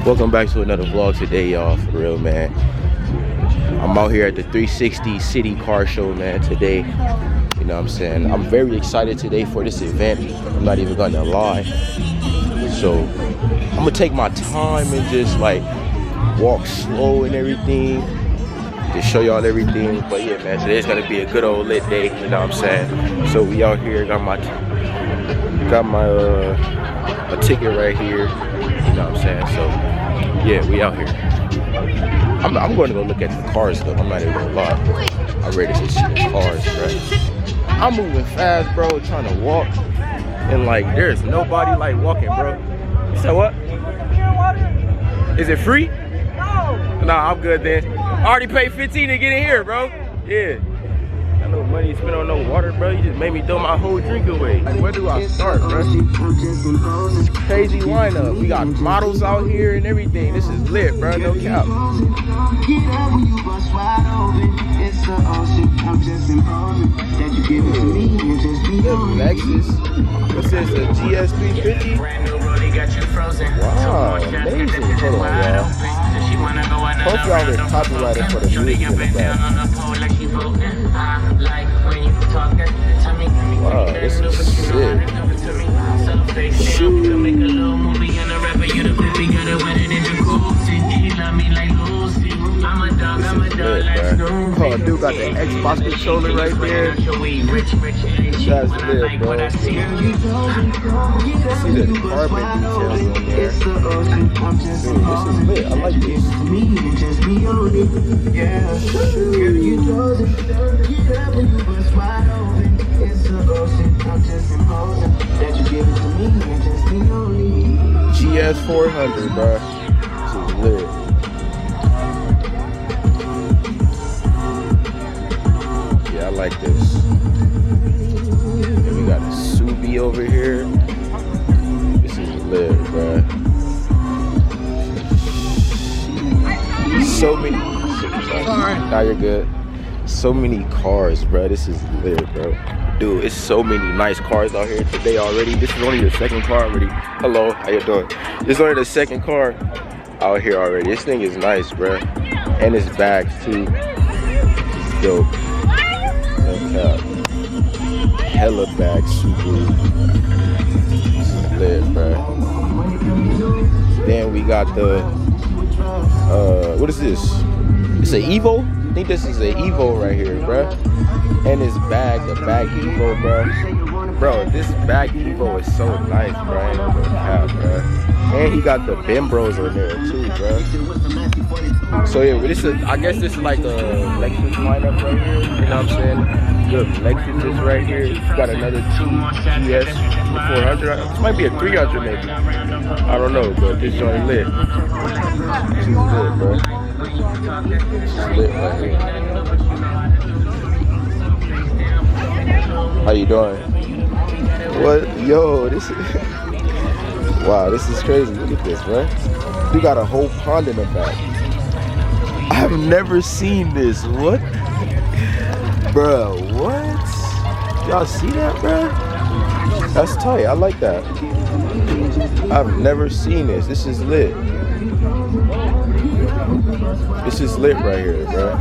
Welcome back to another vlog today, y'all. For real, man. I'm out here at the 360 City Car Show, man, today. You know what I'm saying? I'm very excited today for this event. I'm not even gonna lie. So I'm gonna take my time and just like walk slow and everything to show y'all everything. But yeah, man, today's gonna be a good old lit day. You know what I'm saying? So we out here, got my a ticket right here. You know what I'm saying? So yeah, we out here. I'm going to go look at the cars though. I'm not even gonna lie. I'm ready to see the cars, bro. I'm moving fast, bro, trying to walk, and like there's nobody like walking, bro. So what? Is it free? No. Nah, I'm good then. I already paid 15 to get in here, bro. Yeah. Got no money to spend on no water, bro. You just made me throw my whole drink away. Where do I start, bro? Crazy lineup. We got models out here and everything. This is lit, bro. No cap. Lexus. What's this? A GS350? Wow, amazing. Hold on, y'all. Hope y'all get copyrighted for the music in the back. Wow, this is sick. Oh, dude got the Xbox controller right there. That's lit, bro. See the carbon details on there. Dude, this is lit. I like this. GS 400, bro. This is lit. Yeah, I like this. And we got a Subi over here. This is lit, bro. So many. Now you're good. So many cars, bro. This is lit, bro. Dude, it's so many nice cars out here today already. This is only the second car already. Hello, how you doing? This is only the second car out here already. This thing is nice, bro. And it's bags too. It's dope. No cap. Hella bags, super. This is lit, bro. Then we got the what is this? It's an Evo? I think this is an Evo right here, bro. And his bag, the bag Evo, bro. Bro, this bag Evo is so nice, bro. I ain't gonna cap, bro. And he got the Bembros on there too, bro. So yeah, this is, I guess this is like the Lexus lineup right here. You know what I'm saying? Good, Lexus is right here. You got another GS 400. This might be a 300 maybe. I don't know, but this joint lit. This is lit, bro. This is lit right here. How you doing? What? Yo, this is... Wow, this is crazy. Look at this, bro. You got a whole pond in the back. I've never seen this. What? Bro, what? Y'all see that, bro? That's tight. I like that. I've never seen this. This is lit. This is lit right here, bro.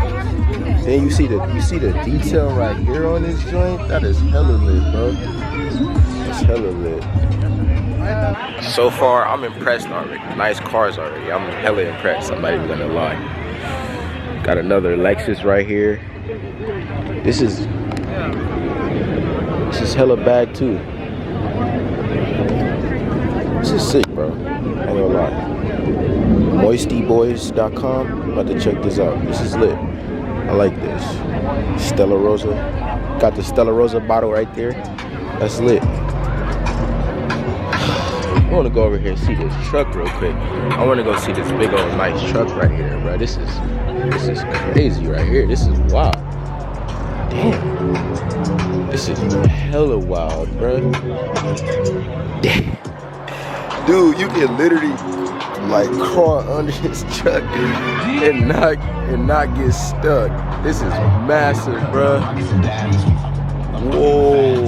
Then you see the detail right here on this joint. That is hella lit, bro. That's hella lit. So far, I'm impressed already. Nice cars already. I'm hella impressed. I'm not even gonna lie. Got another Lexus right here. This is hella bag too. This is sick, bro. I ain't gonna lie. Moistyboys.com. About to check this out. This is lit. I like this. Stella Rosa. Got the Stella Rosa bottle right there. That's lit. I want to go over here and see this truck real quick. I want to go see this big old nice truck right here, bro. This is crazy right here. This is wild. Damn. This is hella wild, bro. Damn. Dude, you can literally like crawl under this truck and not get stuck. This is massive, bro. Whoa.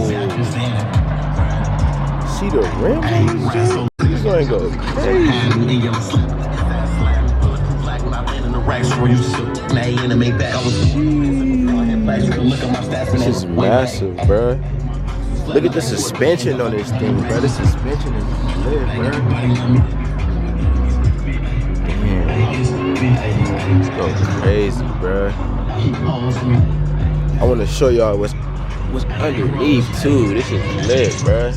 See the rim on this dude? This ain't go crazy. This is massive, bro. Look at the suspension on this thing, bro. The suspension is lit, bro. Damn. It's going crazy, bro. I want to show y'all what's underneath too. This is lit, bro.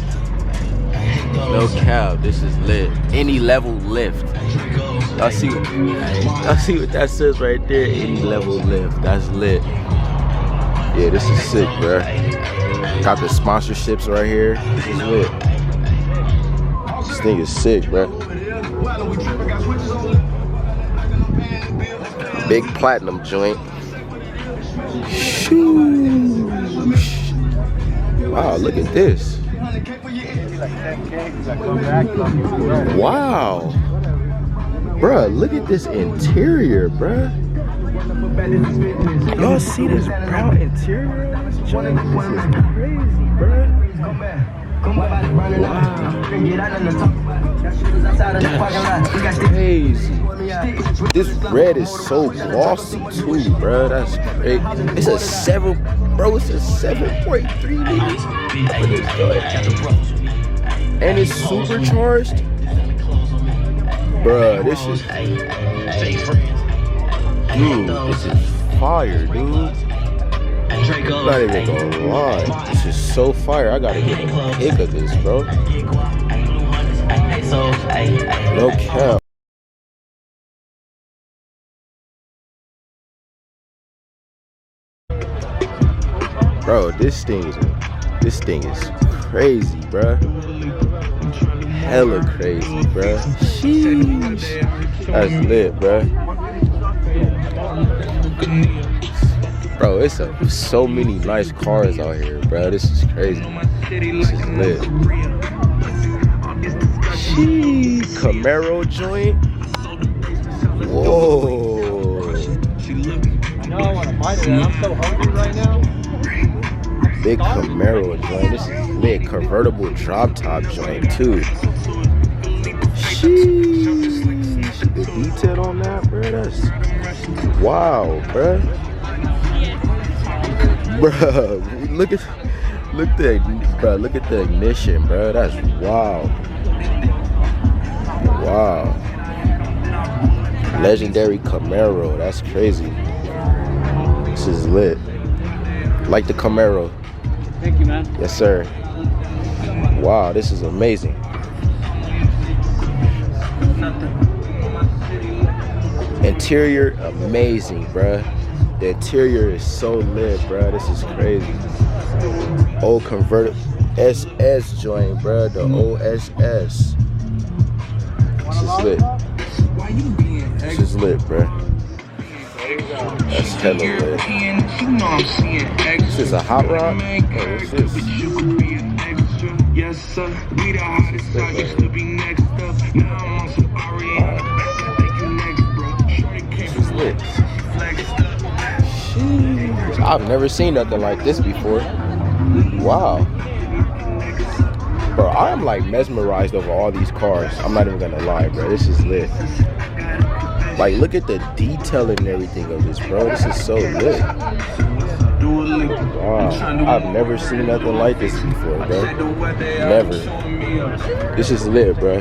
No cap, this is lit. Any level lift. Y'all see what that says right there? Any level lift. That's lit. Yeah, this is sick, bro. Got the sponsorships right here. This is lit. This thing is sick, bro. Big platinum joint. Shoosh. Wow, look at this. Wow. Bruh, look at this interior, bruh. Y'all see this brown interior on this joint? This is crazy, bruh. Wow. That's crazy. This red is so glossy too, bruh. That's great. It's a 7.3D. And it's supercharged. Bruh, this is, dude, this is fire, dude. I'm not even gonna lie. This is so fire. I gotta get a pic of this, bro. No cap. Bro, this thing is crazy, bro. Hella crazy, bro. Sheesh. That's lit, bro. Bro, it's so many nice cars out here, bro. This is crazy. This is lit. Sheesh. Camaro joint. Whoa. I know I want to bite it, and I'm so hungry right now. Big Camaro joint. This is lit. Convertible drop top joint too. Sheesh. The detail on that, bro. That's wow, bro. Bro, look at the ignition, bro. That's wow. Wow. Legendary Camaro. That's crazy. This is lit. Like the Camaro. Thank you, man. Yes, sir. Wow, this is amazing. Interior, amazing, bruh. The interior is so lit, bruh. This is crazy. Old converted SS joint, bruh. The OSS. This is lit. This is lit, bruh. That's hella lit. This is a hot rod? Oh, what's this? Yes, sir. We the hottest star used to be next up. Now I'm on safari. This is lit. Sheesh. I've never seen nothing like this before. Wow. Bro, I'm like mesmerized over all these cars. I'm not even gonna lie, bro. This is lit. Like, look at the detailing and everything of this, bro. This is so lit. Wow. I've never seen nothing like this before, bro. Never. This is lit, bro.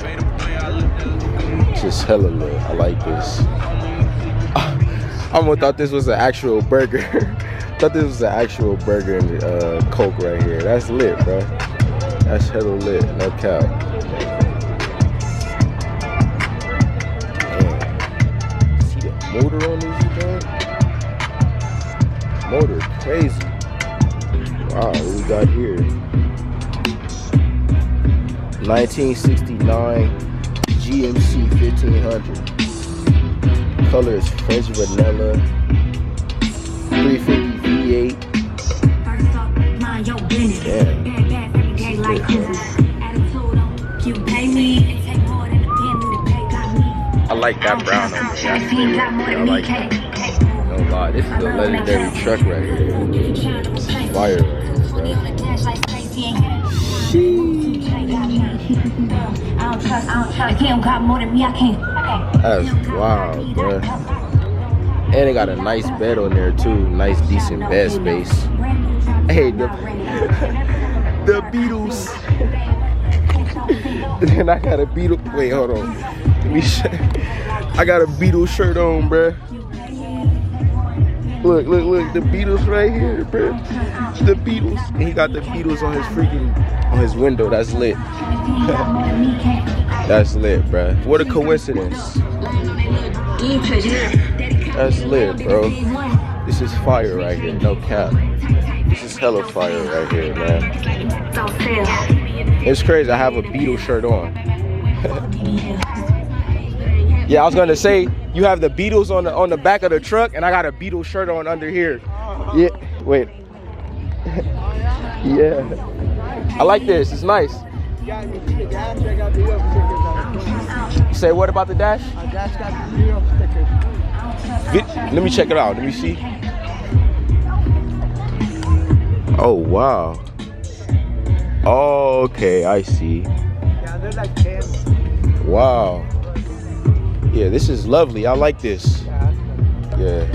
This is hella lit. I like this. I almost thought this was an actual burger. Thought this was an actual burger and Coke right here. That's lit, bro. That's hella lit. No cap. Motor on this joint. Motor crazy. Wow, what we got here? 1969 GMC 1500. Color is French vanilla. 350 V8. Damn. I like that brown on there. That's favorite. I like that. No lie, this is a legendary truck right here. This is fire right here, bro. That's wild, bro. And they got a nice bed on there too. Nice, decent bed space. Hey, the Beatles. Then I got a Beatles. Wait, hold on. I got a Beatles shirt on, bruh. Look, the Beatles right here, bruh. The Beatles. And he got the Beatles on his window. That's lit. That's lit, bruh. What a coincidence. That's lit, bro. This is fire right here, no cap. This is hella fire right here, man. It's crazy, I have a Beatles shirt on. Yeah, I was gonna say, you have the Beatles on the back of the truck, and I got a Beatles shirt on under here. Yeah, wait. Yeah. I like this, it's nice. You say what about the dash? Dash got the video stickers. Let me check it out. Let me see. Oh, wow. Oh, okay, I see. Yeah, they're like 10. Wow. Yeah, this is lovely. I like this. Yeah.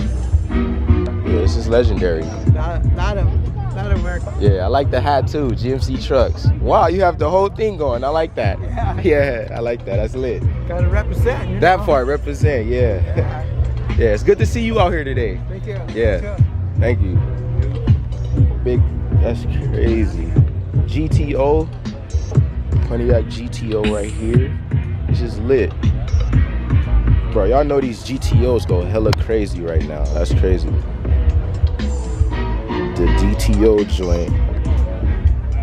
Yeah, this is legendary. Not American. Yeah, I like the hat too. GMC trucks. Wow, you have the whole thing going. I like that. Yeah, I like that. That's lit. Gotta represent. You know? That part, represent. Yeah. Yeah, it's good to see you out here today. Thank you. Yeah. Thank you. Big, that's crazy. GTO. Pontiac GTO right here. This is lit. Bro, y'all know these GTOs go hella crazy right now. That's crazy. The GTO joint.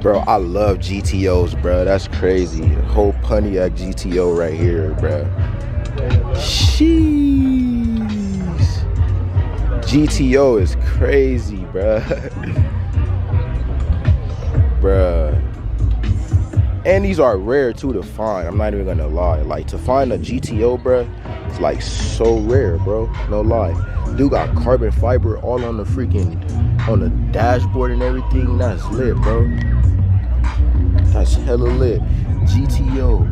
Bro, I love GTOs, bro. That's crazy. The whole Pontiac GTO right here, bro. Sheesh. GTO is crazy, bro. Bruh. And these are rare too to find. I'm not even gonna lie. Like, to find a GTO, bro, it's like so rare, bro. No lie. Dude got carbon fiber all on the freaking, on the dashboard and everything. That's lit, bro. That's hella lit. GTO.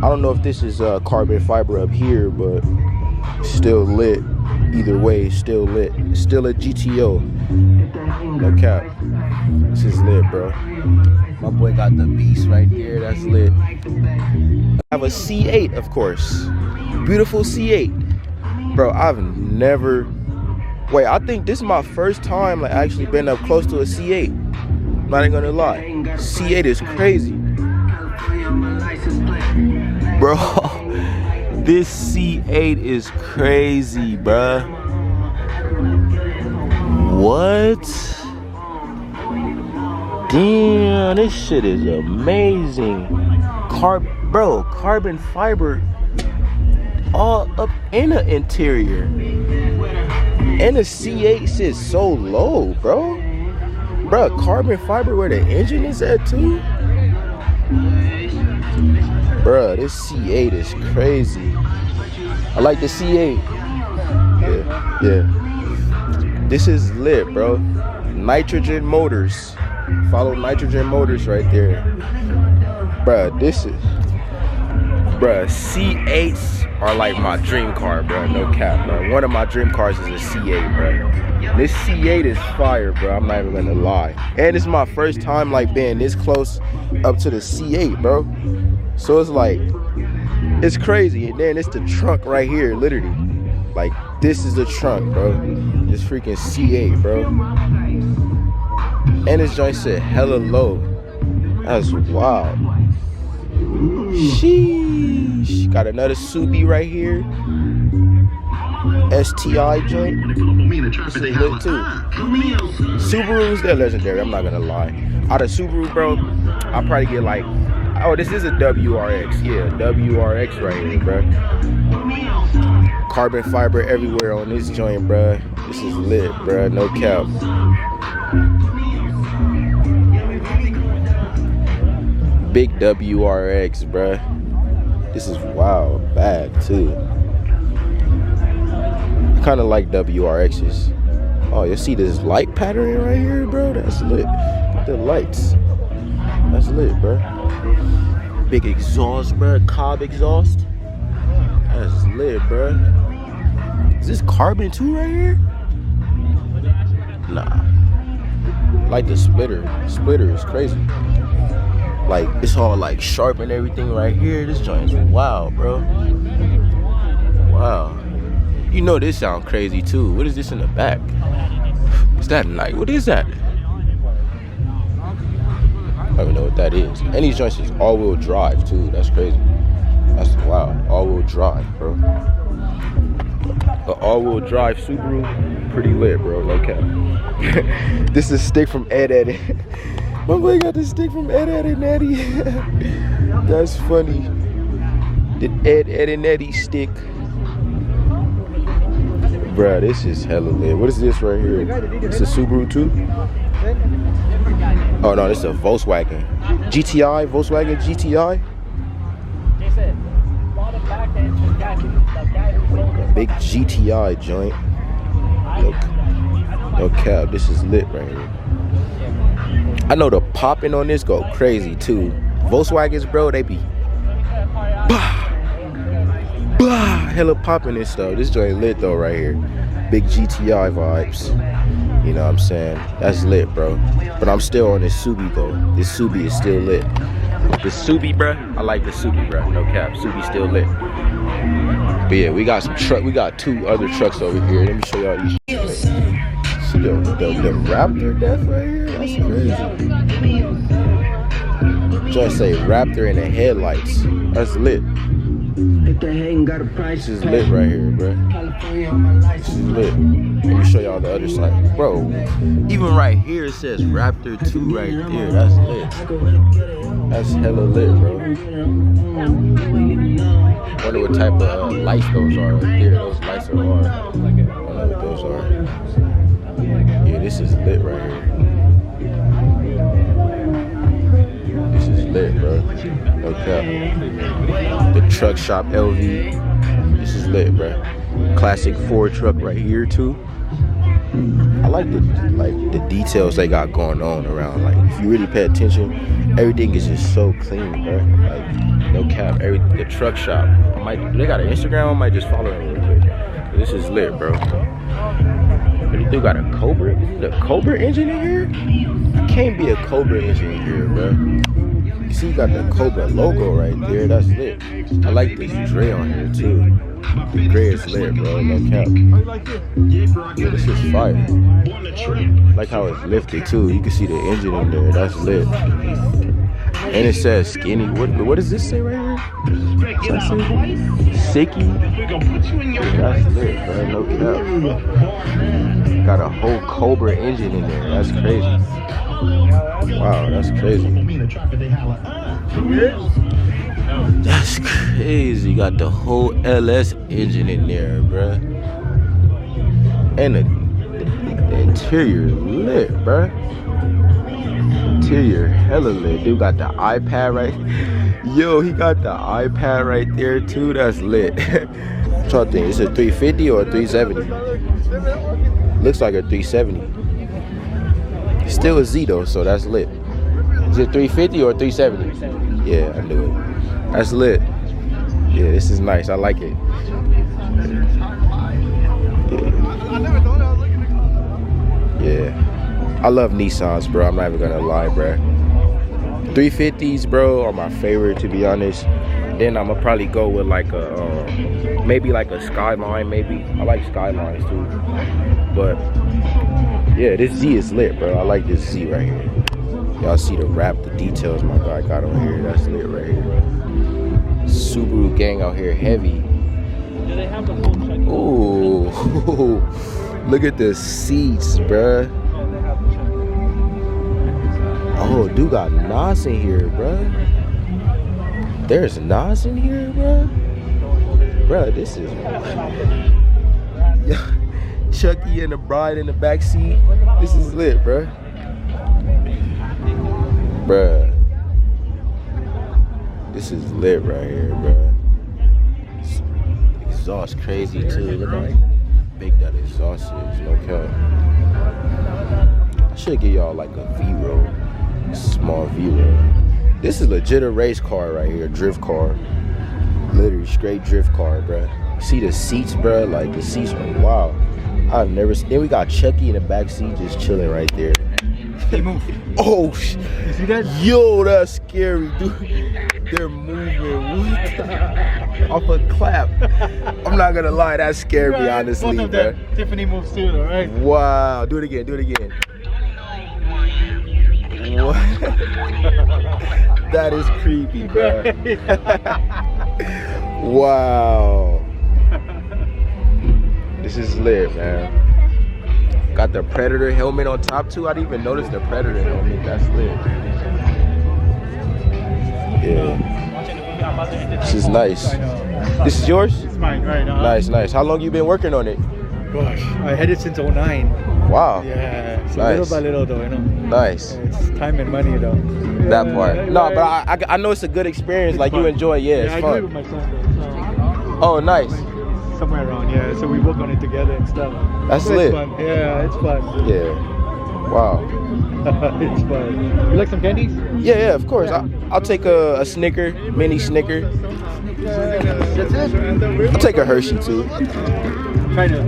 I don't know if this is carbon fiber up here, but still lit. Either way, still lit. Still a GTO. No cap. This is lit, bro. My boy got the beast right there. That's lit. I have a C8, of course. Beautiful C8. Bro, I've never... Wait, I think this is my first time like actually been up close to a C8. I'm not even gonna lie. C8 is crazy. Bro, this C8 is crazy, bruh. What? Damn, this shit is amazing. Carbon fiber all up in the interior. And the C8 sits so low, bro. Bro, carbon fiber where the engine is at too. Bro, this C8 is crazy. I like the C8. Yeah. This is lit, bro. Nitrogen motors. Follow nitrogen motors right there. Bruh, this is... Bruh, C8s are like my dream car, bruh. No cap, bruh. One of my dream cars is a C8, bruh. This C8 is fire, bruh. I'm not even gonna lie. And it's my first time like being this close up to the C8, bro. So it's like... It's crazy. And then it's the trunk right here, literally. Like, this is the trunk, bro. This freaking C8, bro. And this joint said hella low. That's wild. Sheesh. Got another Subi right here. STI joint. This is lit too. Subarus, they're legendary. I'm not gonna lie. Out of Subaru, bro, I'll probably get like... Oh, this is a WRX. Yeah, WRX right here, bro. Carbon fiber everywhere on this joint, bro. This is lit, bro. No cap. Big WRX, bruh. This is wild. Bad, too. Kind of like WRXs. Oh, you see this light pattern right here, bro? That's lit. The lights. That's lit, bruh. Big exhaust, bruh. Cobb exhaust. That's lit, bruh. Is this carbon too right here? Nah. Like the splitter. Splitter is crazy. Like, it's all like sharp and everything right here. This joint is wild, bro. Wow. You know this sound crazy too. What is this in the back? Is that night? What is that? I don't even know what that is. And these joints is all-wheel drive too. That's crazy. That's wow. All-wheel drive, bro. An all-wheel drive Subaru, pretty lit, bro. No cap. This is a stick from Ed My boy got this stick from Ed and Eddie. That's funny. The Ed and Eddie stick. Bruh, this is hella lit. What is this right here? It's a Subaru too? Oh no, this is a Volkswagen. GTI, Volkswagen GTI. Big GTI joint. No cap, this is lit right here. I know the popping on this go crazy too. Volkswagens, bro, they be hella popping this stuff. This joint lit though right here. Big GTI vibes. You know what I'm saying? That's lit, bro. But I'm still on this Subi though. This Subi is still lit. The Subi, bro. I like the Subi, bro. No cap. Subi still lit. But yeah, we got some truck. We got 2 other trucks over here. Let me show y'all these. See the Raptor death right here? That's crazy. Just say Raptor in the headlights. That's lit. This is lit right here, bro. This is lit. Let me show y'all the other side. Bro, even right here it says Raptor 2 right there. That's lit. That's hella lit, bro. Wonder what type of lights those are right there. Those lights are hard. I don't know what those are. Yeah, this is lit right here. This is lit, bro. No cap. The truck shop LV. This is lit, bro. Classic Ford truck right here too. I like the details they got going on around. Like, if you really pay attention, everything is just so clean, bro. Like, no cap. The truck shop. They got an Instagram. I might just follow them real quick. This is lit, bro. They do got a Cobra. The Cobra engine in here? It can't be a Cobra engine in here, bro. You see, you got the Cobra logo right there. That's lit. I like this Dre on here too. The gray is lit, bro. No cap. Yeah, this is fire. I like how it's lifted too. You can see the engine in there. That's lit. And it says skinny. What does this say right here? Sicky. That's lit, bro. No cap. Got a whole Cobra engine in there. That's crazy. Wow, that's crazy. That's crazy. Got the whole LS engine in there, bruh. And the interior lit, bruh. Interior hella lit. Dude got the iPad right. Yo, he got the iPad right there too. That's lit. I'm trying to think. Is it 350 or 370? Looks like a 370. It's still a Z though, so that's lit. Is it 350 or 370? Yeah, I knew it. That's lit. Yeah, this is nice. I like it. Yeah. I love Nissans, bro. I'm not even gonna lie, bro. 350s, bro, are my favorite, to be honest. Then I'm gonna probably go with like a, maybe like a Skyline, maybe. I like Skylines too. But yeah, this Z is lit, bro. I like this Z right here. Y'all see the wrap, the details my guy got on here. That's lit right here, bro. Subaru gang out here heavy. Ooh, look at the seats, bruh. Oh, dude got Nas in here, bruh. There's Nas in here, bruh. Bruh, this is... Chucky and the bride in the back seat. This is lit, bruh. Bruh. This is lit right here, bruh. Exhaust crazy too. Look how big that exhaust is. No cap. I should give y'all like a V-roll. Small V-roll. This is legit a race car right here. Drift car. Literally straight drift car, bruh. see the seats, bro. Like the seats are wow. I've never seen. Then we got Chucky in the back seat just chilling right there. They move. Oh, You see that? yo, that's scary, dude. They're moving. What? Off a clap. I'm not gonna lie, that scared me honestly, Both of bro. them. Tiffany moves too, though, right? Wow. Do it again. Do it again. What? That is creepy, bro. Wow. This is lit, man. Got the Predator helmet on top too. I didn't even notice the Predator helmet. That's lit. Yeah. This is nice. This is yours? It's mine, right? Nice, nice. How long you been working on it? Gosh, I had it since 09. Wow. Yeah, it's Nice. little by little though, you know. Nice. It's time and money though. That part. No, but I know it's a good experience. Like you enjoy. Yeah, it's I do it with fun. my son though. Oh, nice. So somewhere around, yeah. So we work on it together and stuff. That's So lit. It's fun. Yeah, it's fun. Yeah. Wow. It's fun. You like some candies? Yeah, yeah, of course. I'll take a Snicker, mini Snicker. That's it. I'll take a Hershey too. Trying to.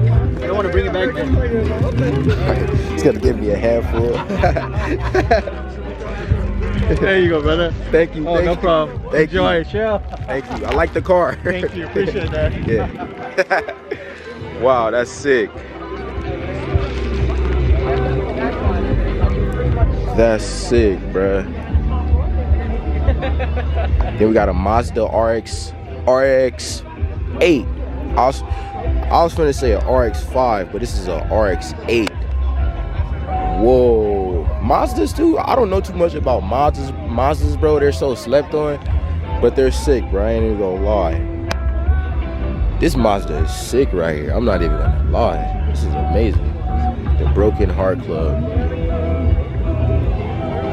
I don't want to bring it back, man. It's gonna give me a handful. There you go, brother. Thank you. Oh, thank no you. problem. Thank Enjoy you. it, chill. Thank you. I like the car. Thank you. Appreciate that. Yeah. Wow, that's sick. That's sick, bruh. Then we got a Mazda RX-8. I was finna say a RX-5, but this is a RX-8. Whoa. Mazdas too? I don't know too much about Mazdas, bro. They're so slept on, but they're sick, bro. I ain't even gonna lie. This Mazda is sick right here. I'm not even gonna lie. This is amazing. The Broken Heart Club.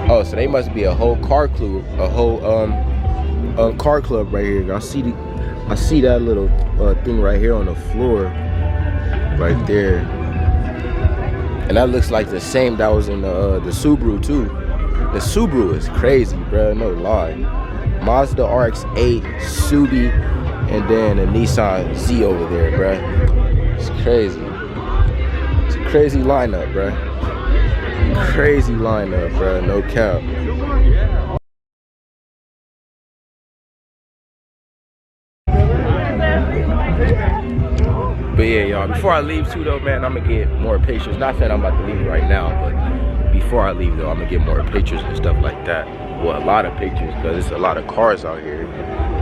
Oh, so they must be a whole car club, car club right here. I see that little thing right here on the floor, right there, and that looks like the same that was in the Subaru too. The Subaru is crazy, bro. No lie. Mazda RX-8, Subi, and then a Nissan Z over there, bro. It's crazy. It's a crazy lineup, bro. Crazy lineup, bro. No cap. But yeah, y'all, before I leave too though, man, I'm gonna get more pictures. Not saying I'm about to leave right now, but before I leave though, I'm gonna get more pictures and stuff like that. Well, a lot of pictures, because there's a lot of cars out here.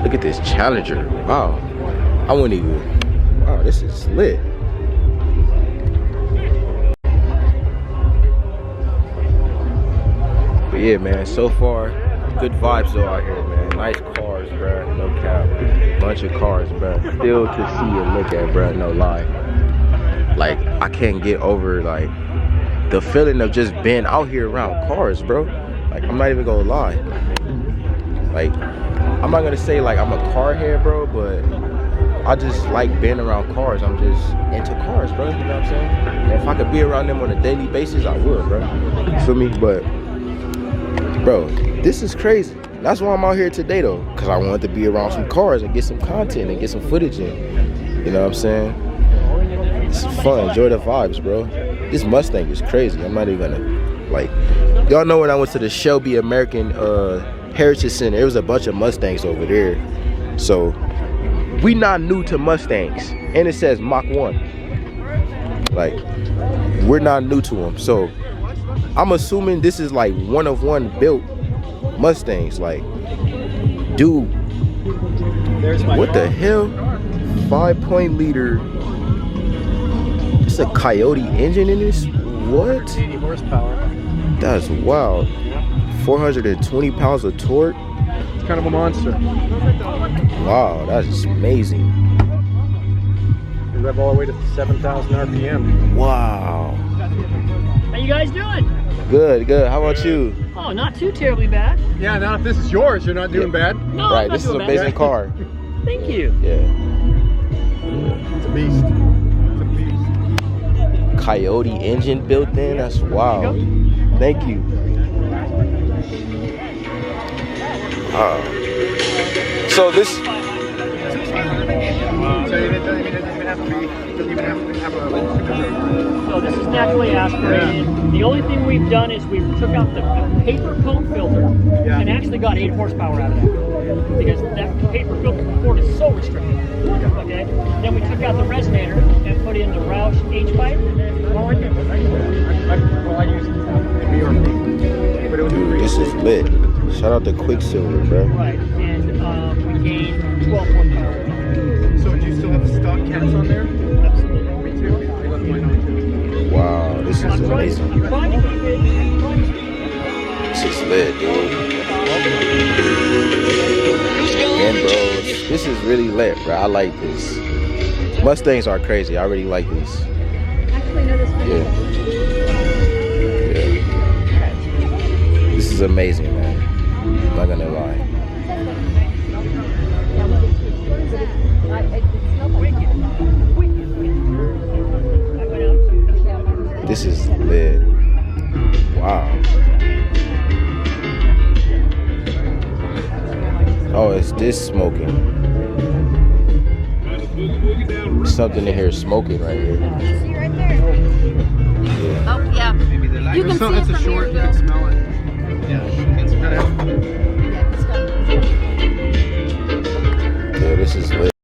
Look at this Challenger. Wow. I wouldn't even, wow, this is lit. But yeah, man, so far, good vibes though out here, man. Nice cars, bruh, no cap. Bunch of cars, bruh. Still to see and look at, bruh, no lie. Like, I can't get over, like, the feeling of just being out here around cars, bro. Like, I'm not even gonna lie. Like, I'm not gonna say, like, I'm a car head, bro, but I just like being around cars. I'm just into cars, bro, you know what I'm saying? And if I could be around them on a daily basis, I would, bro. You feel me? But, bro, this is crazy. That's why I'm out here today though, because I wanted to be around some cars and get some content and get some footage in. You know what I'm saying? It's fun. Enjoy the vibes, bro. This Mustang is crazy. I'm not even gonna, like, y'all know when I went to the Shelby American Heritage Center, there was a bunch of Mustangs over there. So we not new to Mustangs, and it says Mach 1. Like, we're not new to them. So I'm assuming this is like one of one built Mustangs. Like, dude, what the hell? 5.0 liter. It's a Coyote engine in this? What? 80 horsepower. That's wild. 420 pounds of torque. It's kind of a monster. Wow, that's amazing. We rev all the way to 7,000 RPM. Wow. How you guys doing? Good, good. How about you? Oh, not too terribly bad. Yeah, now if this is yours, you're not doing bad. No, Right, I'm not this is an doing amazing bad. car. Thank you. Yeah. It's a beast. It's a beast. Coyote engine built in. That's wild. Thank you. So this So it doesn't even have to be. It doesn't even have to have a. So this is naturally aspirated. The only thing we've done is we took out the paper cone filter and actually got 8 horsepower out of that. Because that paper filter cord is so restricted. Okay? Then we took out the resonator and put in the Roush H-pipe. I use BRP. But it was Dude, this is lit. Shout out to Quicksilver, bro. Right. And we gained 12 horsepower. So do you still have the stock cats on there? Absolutely. Me too. I left mine on too. Wow, this is I'm amazing. trying to keep it. This is lit, dude. Again, bro, this is really lit, bro. I like this. Mustangs are crazy. I really like these. Actually, no, this one. Yeah. This is amazing, man. I'm not gonna lie. This is lit. Wow. Oh, is this smoking? Something in here smoking right here.